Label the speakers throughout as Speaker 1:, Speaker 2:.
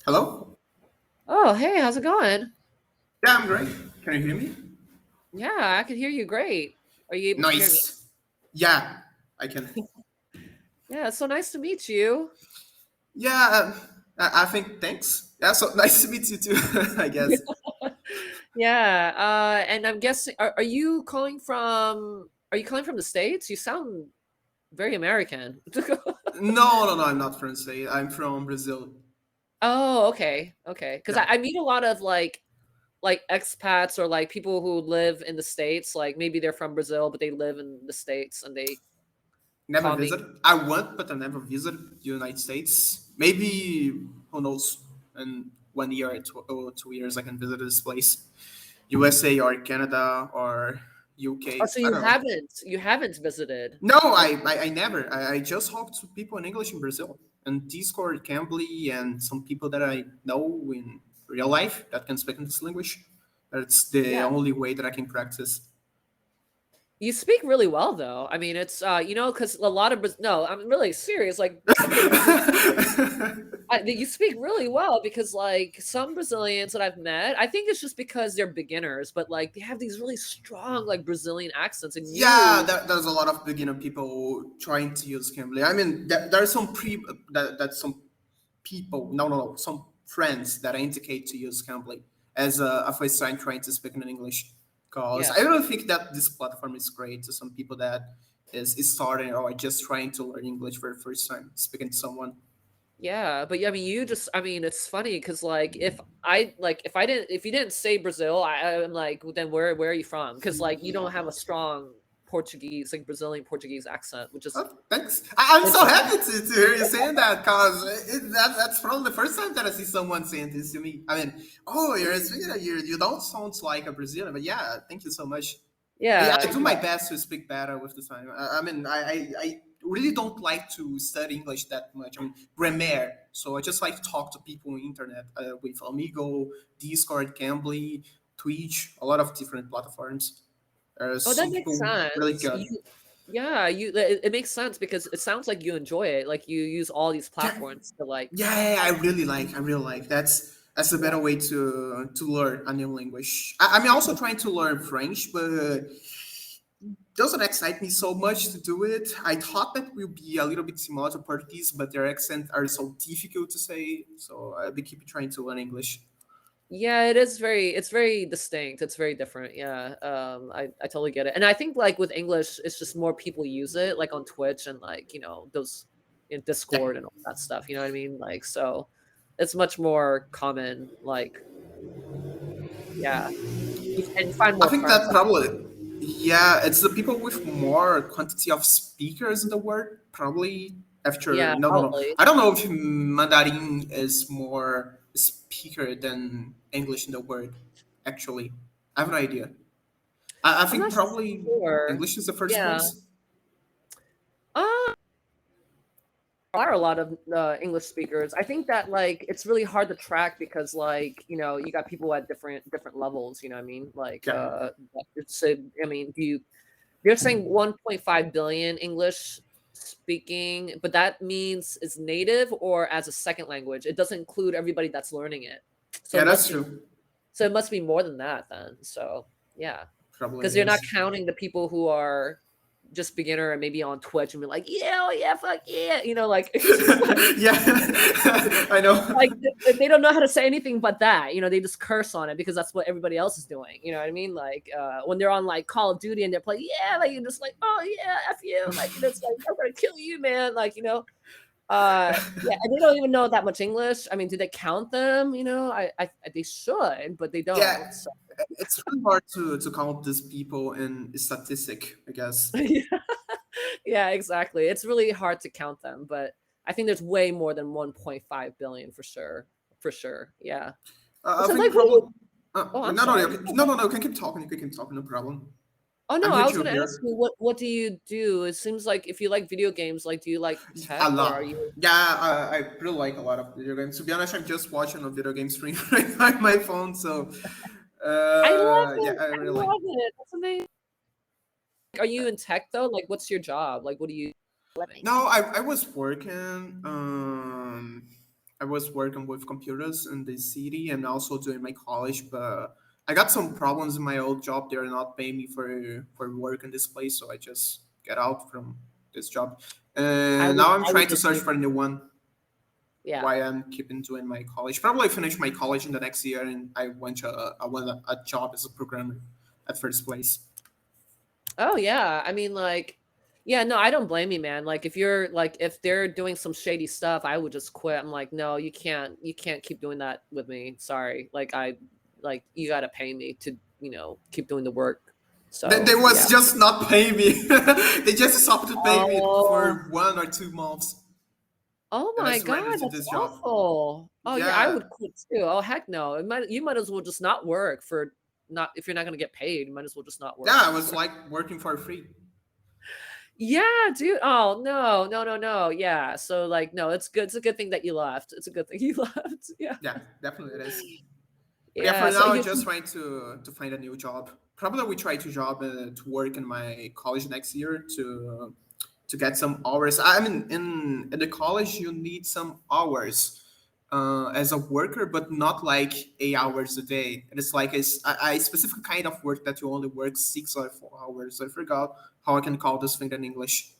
Speaker 1: Hello?
Speaker 2: Oh, hey, how's it going?
Speaker 1: Yeah, I'm great. Can you hear me?
Speaker 2: Yeah, I can hear you great. Are you able to hear me?
Speaker 1: Nice. Yeah, I can.
Speaker 2: Yeah, it's so nice to meet you.
Speaker 1: Yeah, I think thanks. Yeah, so nice to meet you too, I guess.
Speaker 2: Yeah, and I'm guessing are you calling from the States? You sound very American.
Speaker 1: No, I'm not from Spain. I'm from Brazil.
Speaker 2: Oh, okay. Okay. Because
Speaker 1: Yeah.
Speaker 2: I meet a lot of like expats or like people who live in the States, like maybe they're from Brazil, but they live in the States and they
Speaker 1: Never
Speaker 2: call me.
Speaker 1: visited. I want, but I never visited the United States. Maybe, who knows, in 1 year or 2 years I can visit this place. USA or Canada or
Speaker 2: Oh,
Speaker 1: UK.
Speaker 2: so
Speaker 1: I don't know.
Speaker 2: you haven't visited.
Speaker 1: No,
Speaker 2: Oh,
Speaker 1: I never. I just talked to people in English in Brazil and Discord, Cambly, and some people that I know in real life that can speak this language. That's the
Speaker 2: yeah.
Speaker 1: only way that I can practice.
Speaker 2: You speak really well, though. I mean, it's because a lot of no, I'm really serious. Like some of the you speak really well because like some Brazilians that I've met, I think it's just because they're beginners, but like they have these really strong like Brazilian accents, and
Speaker 1: Yeah,
Speaker 2: you,
Speaker 1: there's a lot of beginner people trying to use Cambly. I mean, there are some that some people, no, some friends that indicate to use Cambly as a first time trying to speak in English. Because
Speaker 2: yeah,
Speaker 1: I don't think that this platform is great to some people that is starting or just trying to learn English for the first time, speaking to someone.
Speaker 2: yeah. But yeah, I mean, I mean, it's funny because like if you didn't say Brazil, I'm like, well, then where are you from? Because like you don't have a strong Portuguese, like Brazilian Portuguese accent,
Speaker 1: Oh, thanks. I'm
Speaker 2: which
Speaker 1: so happy to hear you saying that because that's probably the first time that I see someone saying this to me. I mean, oh, you're a Sweden, you don't sound like a Brazilian, but yeah, thank you so much. I
Speaker 2: yeah,
Speaker 1: do my best to speak better with the time. I mean, I really don't like to study English that much. I mean, grammar. So I just like to talk to people on the internet with Amigo, Discord, Cambly, Twitch, a lot of different platforms.
Speaker 2: Oh, that
Speaker 1: Some
Speaker 2: makes
Speaker 1: people really
Speaker 2: sense.
Speaker 1: good.
Speaker 2: It makes sense because it sounds like you enjoy it. Like you use all these
Speaker 1: Yeah,
Speaker 2: platforms to like,
Speaker 1: yeah, I really like. That's a better
Speaker 2: yeah,
Speaker 1: way to learn a new language. I mean, also trying to learn French, but doesn't excite me so much to do it. I thought that will be a little bit similar to Portuguese, but their accents are so difficult to say. So I'll be keep trying to learn English.
Speaker 2: yeah. It's very distinct. It's very different. Yeah, I totally get it. And I think like with English, it's just more people use it, like on Twitch and like those in
Speaker 1: Yeah,
Speaker 2: Discord and all that stuff. You know what I mean? Like so, it's much more common. Like yeah, and you find
Speaker 1: I
Speaker 2: more
Speaker 1: think
Speaker 2: friends.
Speaker 1: that probably, yeah, it's the people with more quantity of speakers in the world. Probably after,
Speaker 2: Yeah,
Speaker 1: no.
Speaker 2: probably.
Speaker 1: I don't know if Mandarin is more speaker than English in the world. Actually, I have no idea. I
Speaker 2: I'm
Speaker 1: think
Speaker 2: not
Speaker 1: probably
Speaker 2: sure.
Speaker 1: English is the first
Speaker 2: Yeah.
Speaker 1: place.
Speaker 2: Uh, are a lot of English speakers. I think that like it's really hard to track because like you got people at different levels. You know what I mean? Like
Speaker 1: Yeah,
Speaker 2: it's I mean, you're saying 1.5 billion English speaking, but that means it's native or as a second language. It doesn't include everybody that's learning it. So
Speaker 1: yeah,
Speaker 2: it
Speaker 1: that's
Speaker 2: must be
Speaker 1: true.
Speaker 2: so it must be more than that then. So yeah,
Speaker 1: Probably
Speaker 2: because
Speaker 1: it
Speaker 2: you're not
Speaker 1: is.
Speaker 2: counting the people who are just beginner and maybe on Twitch and be like, yeah, oh yeah, fuck yeah, like it's just
Speaker 1: Yeah, I know.
Speaker 2: like they don't know how to say anything but that. They just curse on it because that's what everybody else is doing. You know what I mean? Like when they're on like Call of Duty and they're playing, yeah, like you're just like, oh yeah, f you, like it's like I'm gonna kill you, man. Like yeah, and they don't even know that much English. I mean, do they count them? They should, but they
Speaker 1: Yeah,
Speaker 2: don't. So
Speaker 1: it's really hard to count these people in statistic, I guess.
Speaker 2: yeah, exactly. It's really hard to count them, but I think there's way more than 1.5 billion for sure. For sure. Yeah.
Speaker 1: I
Speaker 2: So
Speaker 1: think
Speaker 2: like what do you
Speaker 1: probably.
Speaker 2: Oh, I'm
Speaker 1: No,
Speaker 2: sorry.
Speaker 1: no. You can keep talking. You can keep talking. No problem.
Speaker 2: Oh
Speaker 1: I'm
Speaker 2: no,
Speaker 1: here
Speaker 2: I was
Speaker 1: to
Speaker 2: gonna ask
Speaker 1: hear
Speaker 2: you what do you do? It seems like if you like video games, like do you like
Speaker 1: a
Speaker 2: tech or are
Speaker 1: lot.
Speaker 2: you
Speaker 1: Yeah, I really like a lot of video games. To be honest, I'm just watching a video game stream right now on my phone. So,
Speaker 2: I love
Speaker 1: yeah,
Speaker 2: it.
Speaker 1: I
Speaker 2: I
Speaker 1: really like.
Speaker 2: love it. That's amazing. Are you in tech though? Like what's your job? Like what do you living?
Speaker 1: No, I was working. I was working with computers in the city and also doing my college, but I got some problems in my old job. They're not paying me for work in this place, so I just get out from this job. And now I'm
Speaker 2: I would
Speaker 1: trying to
Speaker 2: just
Speaker 1: search
Speaker 2: leave.
Speaker 1: for a new one.
Speaker 2: Yeah.
Speaker 1: Why I'm keeping doing my college? Probably finish my college in the next year, and I want a job as a programmer at first place.
Speaker 2: Oh yeah. I mean, like, yeah, no, I don't blame you, man. Like, if you're like, if they're doing some shady stuff, I would just quit. I'm like, no, you can't keep doing that with me. Sorry. Like, you got to pay me to, keep doing the work.
Speaker 1: They
Speaker 2: So yeah.
Speaker 1: was just not paying me. They just stopped to pay me
Speaker 2: Oh,
Speaker 1: for 1 or 2 months,
Speaker 2: oh
Speaker 1: and I
Speaker 2: my
Speaker 1: surrendered
Speaker 2: God,
Speaker 1: to
Speaker 2: that's
Speaker 1: this job.
Speaker 2: awful. Oh yeah, I
Speaker 1: Yeah,
Speaker 2: would quit too. Oh heck no. You might as well just not work for not if you're not gonna get paid. You might as well just not
Speaker 1: yeah,
Speaker 2: work.
Speaker 1: I was like working for free.
Speaker 2: Yeah, dude. Oh no, no, no, no. Yeah. So like, no, it's good. It's a good thing that you left. It's a good thing you left. Yeah.
Speaker 1: Yeah, definitely it is. But yeah,
Speaker 2: Yeah.
Speaker 1: for
Speaker 2: So
Speaker 1: now, I'm
Speaker 2: you.
Speaker 1: just trying to find a new job. Probably we try to work in my college next year to get some hours. I mean, in the college, you need some hours as a worker, but not like 8 hours a day. And it's like a specific kind of work that you only work 6 or 4 hours. I forgot how I can call this thing in English.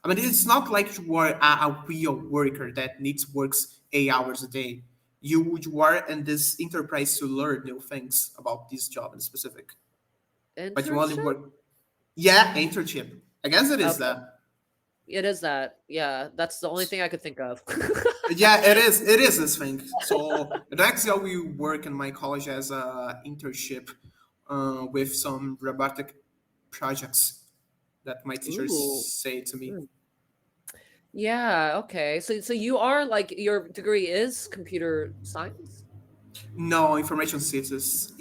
Speaker 1: I mean, it's not like you are a real worker that needs works 8 hours a day. You are in this enterprise to learn new things about this job in specific. But you only
Speaker 2: Internship?
Speaker 1: work, yeah, internship. I guess it is
Speaker 2: Okay.
Speaker 1: that.
Speaker 2: It is that. Yeah. That's the only thing I could think of.
Speaker 1: Yeah, it is. It is this thing. So next year we work in my college as a internship with some robotic projects that my teachers
Speaker 2: Ooh.
Speaker 1: say to me.
Speaker 2: Hmm. Yeah. Okay. So you are like your degree is computer science?
Speaker 1: No, information systems.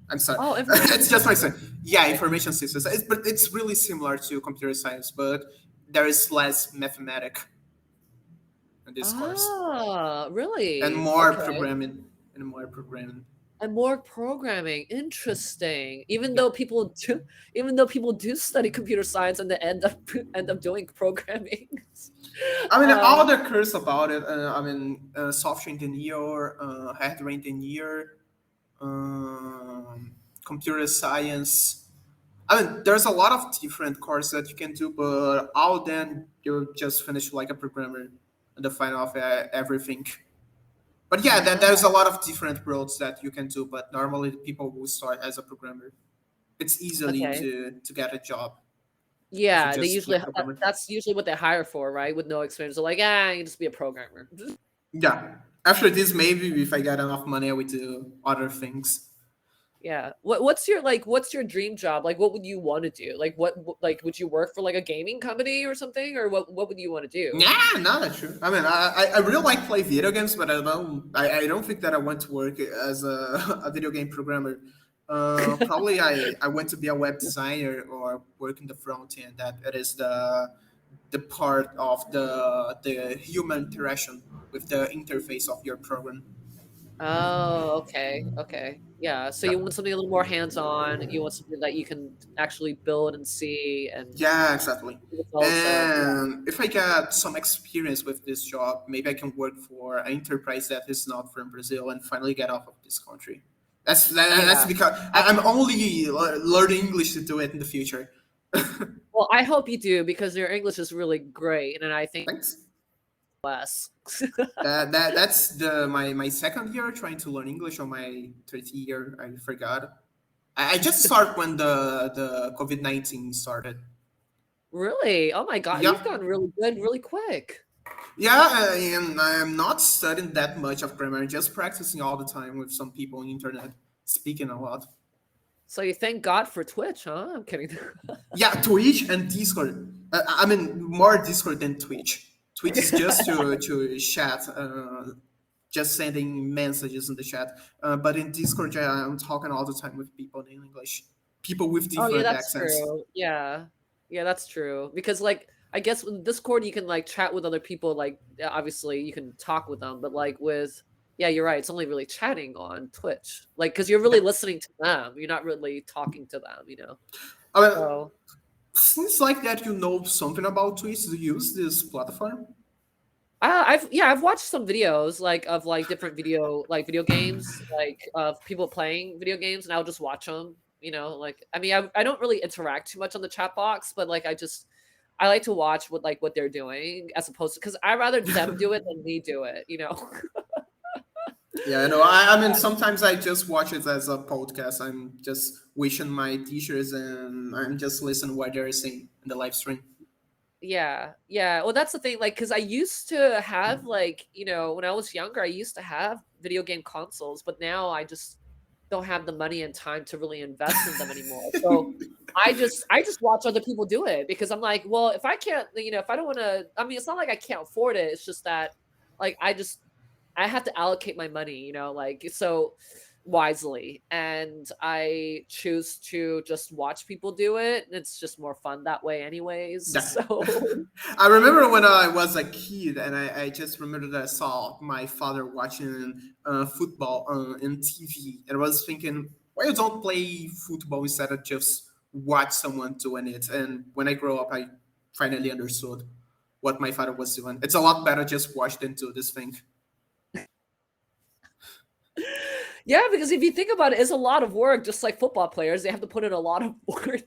Speaker 1: I'm sorry.
Speaker 2: Oh,
Speaker 1: It's
Speaker 2: information
Speaker 1: just my
Speaker 2: systems.
Speaker 1: saying. Yeah,
Speaker 2: Okay.
Speaker 1: information systems. But it's really similar to computer science, but there is less mathematic in this course
Speaker 2: Ah,
Speaker 1: and
Speaker 2: really?
Speaker 1: more
Speaker 2: Okay.
Speaker 1: programming and more programming.
Speaker 2: And more programming. Interesting.
Speaker 1: Yeah.
Speaker 2: Even though people do study computer science and they end up doing programming.
Speaker 1: I mean, all
Speaker 2: uh,
Speaker 1: the course about it. Software engineer, hardware engineer, computer science. I mean, there's a lot of different courses that you can do, but all then you just finish like a programmer at the final of everything. But yeah, there's
Speaker 2: ah,
Speaker 1: a lot of different roles that you can do, but normally people will start as a programmer. It's easily
Speaker 2: okay.
Speaker 1: to get a job if you
Speaker 2: Yeah, they
Speaker 1: just
Speaker 2: usually
Speaker 1: click programmer.
Speaker 2: that's usually what they hire for, right? With no experience. They're like, you can just be a programmer.
Speaker 1: Yeah. After this, maybe if I get enough money, I would do other things.
Speaker 2: Yeah. What's your dream job? Like what would you want to do? Like would you work for like a gaming company or something? Or what would you want to do?
Speaker 1: Yeah, no, that's true. I mean, I really like play video games, but I don't think that I want to work as a video game programmer. Probably I want to be a web designer or work in the front end. That it is the part of the human interaction with the interface of your program.
Speaker 2: Oh, okay, okay. Yeah, so
Speaker 1: Yeah,
Speaker 2: you want something a little more hands-on, you want something that you can actually build and see and
Speaker 1: yeah, exactly.
Speaker 2: results of,
Speaker 1: And if I get some experience with this job, maybe I can work for an enterprise that is not from Brazil and finally get off of this country. That's
Speaker 2: yeah.
Speaker 1: because I'm only learning English to do it in the future.
Speaker 2: Well, I hope you do because your English is really great, and I think
Speaker 1: Thanks.
Speaker 2: less.
Speaker 1: That's my second year trying to learn English, or my third year. I forgot. I just started when the COVID-19 started.
Speaker 2: Really? Oh my god, you've
Speaker 1: Yep.
Speaker 2: gotten really good really quick.
Speaker 1: Yeah, and I'm not studying that much of grammar, just practicing all the time with some people on the internet, speaking a lot.
Speaker 2: So you thank God for Twitch, huh? I'm kidding.
Speaker 1: Yeah, Twitch and Discord. I mean, more Discord than Twitch. Twitch is just to chat, just sending messages in the chat. But in Discord, yeah, I'm talking all the time with people in English, people with
Speaker 2: Oh, yeah,
Speaker 1: different
Speaker 2: that's
Speaker 1: accents.
Speaker 2: true. Yeah. Yeah, that's true. Because like I guess with Discord you can like chat with other people like obviously you can talk with them, but like with yeah, you're right. It's only really chatting on Twitch. Like cuz you're really
Speaker 1: Yeah,
Speaker 2: listening to them. You're not really talking to them.
Speaker 1: I mean,
Speaker 2: So,
Speaker 1: seems like that you know something about Twitch. Do you use this platform?
Speaker 2: I've watched some videos like of like different video games like of people playing video games, and I'll just watch them. Like I mean, I don't really interact too much on the chat box, but like I like to watch what they're doing as opposed to because I rather them do it than me do it.
Speaker 1: Yeah, no, I mean, sometimes I just watch it as a podcast. I'm just wishing my teachers and I'm just listening what they're saying in the live stream.
Speaker 2: Yeah, yeah. Well, that's the thing. Like, because I used to have when I was younger, I used to have video game consoles, but now I just don't have the money and time to really invest in them anymore. So I just watch other people do it because I'm like, well, if I can't, if I don't want to, I mean, it's not like I can't afford it. It's just that like I have to allocate my money, like so wisely. And I choose to just watch people do it. And it's just more fun that way, anyways.
Speaker 1: Yeah.
Speaker 2: So,
Speaker 1: I remember when I was a kid, and I just remember that I saw my father watching football in TV, and I was thinking, why you don't play football instead of just watch someone doing it? And when I grow up, I finally understood what my father was doing. It's a lot better just watch than do this thing.
Speaker 2: yeah, because if you think about it, it's a lot of work, just like football players. They have to put in a lot of work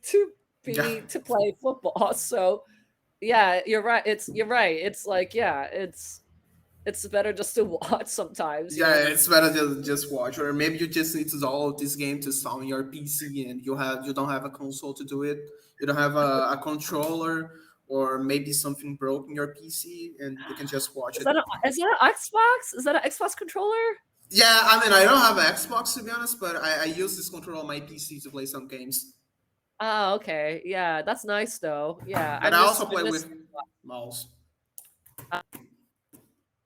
Speaker 1: Yeah.
Speaker 2: to play football. So, yeah, you're right. You're right. It's like, yeah, it's better just to watch sometimes,
Speaker 1: Yeah, it's better to just watch, or maybe you just need to download this game to install on your PC, and you don't have a console to do it. You don't have a controller, or maybe something broke in your PC, and you can just watch it.
Speaker 2: Is that an Xbox? Is that an Xbox controller?
Speaker 1: Yeah, I mean, I don't have an Xbox to be honest, but I use this controller on my PC to play some games.
Speaker 2: Oh, okay. Yeah, that's nice though. Yeah,
Speaker 1: But I also
Speaker 2: I
Speaker 1: play
Speaker 2: miss
Speaker 1: with mouse.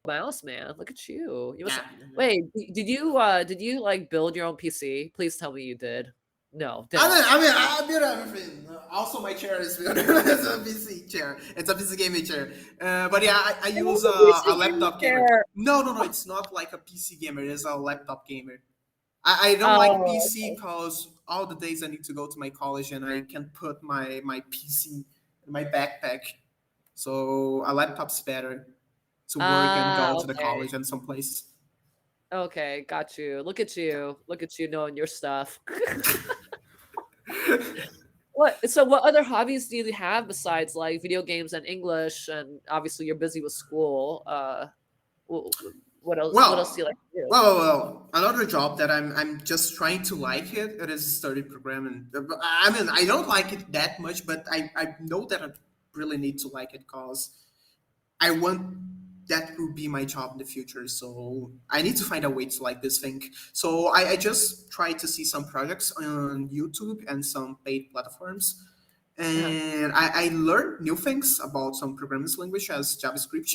Speaker 2: mouse, man. Look at you. You must
Speaker 1: Yeah.
Speaker 2: wait. Did you like build your own PC? Please tell me you did. No,
Speaker 1: I
Speaker 2: don't.
Speaker 1: mean, I build everything. Also, my chair is built as a PC chair. It's a PC gaming chair. But yeah, I
Speaker 2: I love
Speaker 1: use
Speaker 2: the
Speaker 1: a
Speaker 2: PC gaming
Speaker 1: laptop gamer.
Speaker 2: chair.
Speaker 1: No, no, no. It's not like a PC gamer. It's a laptop gamer. I don't like
Speaker 2: Oh,
Speaker 1: PC because all the days I need to go to my college and I can put my PC in my backpack. So a laptop's better to work and go to the
Speaker 2: okay.
Speaker 1: college and some places.
Speaker 2: Okay, got you. Look at you. Look at you knowing your stuff. What other hobbies do you have besides like video games and English, and obviously you're busy with school. Wh- what else do you
Speaker 1: Well,
Speaker 2: like to do?
Speaker 1: another job that I'm just trying to like it. It is study programming. I mean, I don't like it that much, but I know that I really need to like it because I want that will be my job in the future. So I need to find a way to like this thing. So I just try to see some projects on YouTube and some paid platforms.
Speaker 2: Uh-huh.
Speaker 1: And I learned new things about some programming language as JavaScript.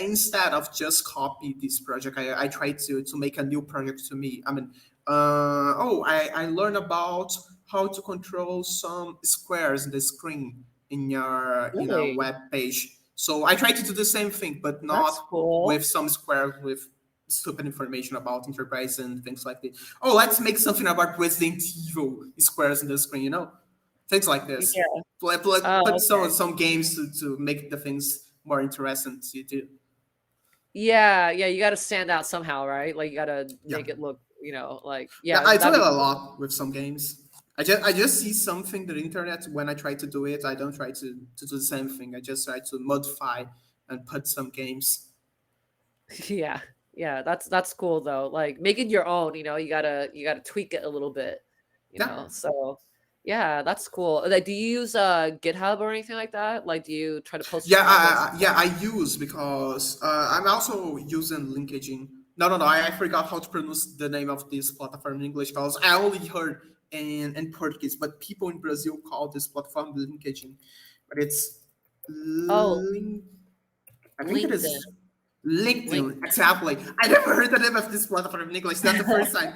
Speaker 1: Instead of just copy this project, I try to make a new project to me. I mean, I learned about how to control some squares in the screen in a
Speaker 2: Really?
Speaker 1: web page. So I try to do the same thing, but
Speaker 2: That's
Speaker 1: not
Speaker 2: cool.
Speaker 1: with some squares with stupid information about enterprise and things like that. Oh, let's make something about Resident Evil squares in the screen, things like this.
Speaker 2: Yeah.
Speaker 1: Put
Speaker 2: Oh, okay.
Speaker 1: some games to make the things more interesting to do.
Speaker 2: Yeah, yeah, you gotta stand out somehow, right? Like you gotta
Speaker 1: Yeah,
Speaker 2: make it look, like
Speaker 1: yeah.
Speaker 2: yeah,
Speaker 1: I do
Speaker 2: that'd
Speaker 1: it
Speaker 2: be
Speaker 1: a
Speaker 2: cool.
Speaker 1: lot with some games. I just see something on the internet when I try to do it. I don't try to do the same thing. I just try to modify and put some games.
Speaker 2: Yeah. Yeah, that's cool though. Like make it your own, you gotta tweak it a little bit.
Speaker 1: Yeah,
Speaker 2: So yeah, that's cool. Like do you use GitHub or anything like that? Like do you try to post your
Speaker 1: yeah,
Speaker 2: projects?
Speaker 1: I use because I'm also using LinkedIn. No, no, no. I forgot how to pronounce the name of this platform in English because I only heard in Portuguese, but people in Brazil call this platform LinkedIn. But it's
Speaker 2: Oh,
Speaker 1: link. I think it
Speaker 2: LinkedIn.
Speaker 1: is
Speaker 2: Link.
Speaker 1: LinkedIn. Exactly. I never heard the name of this platform in English. That's the first time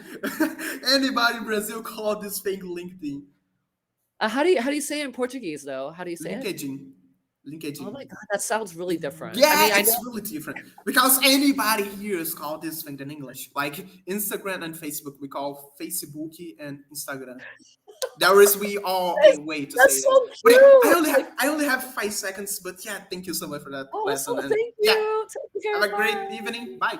Speaker 1: anybody in Brazil called this thing LinkedIn.
Speaker 2: How do you say it in Portuguese though? How do you say it?
Speaker 1: LinkedIn.
Speaker 2: Oh
Speaker 1: LinkedIn.
Speaker 2: my god, that sounds really different. I
Speaker 1: Yeah,
Speaker 2: mean, I
Speaker 1: it's
Speaker 2: know.
Speaker 1: really different because anybody here is called this thing in English. Like Instagram and Facebook, we call Facebook and Instagram. There is we all
Speaker 2: That's,
Speaker 1: a way to
Speaker 2: that's
Speaker 1: say
Speaker 2: so
Speaker 1: that. But yeah,
Speaker 2: cute. Like,
Speaker 1: I only have 5 seconds. But yeah, thank you so much for that
Speaker 2: oh, so
Speaker 1: lesson. And
Speaker 2: thank
Speaker 1: yeah,
Speaker 2: you. Take
Speaker 1: have
Speaker 2: care.
Speaker 1: a great
Speaker 2: Bye.
Speaker 1: evening. Bye.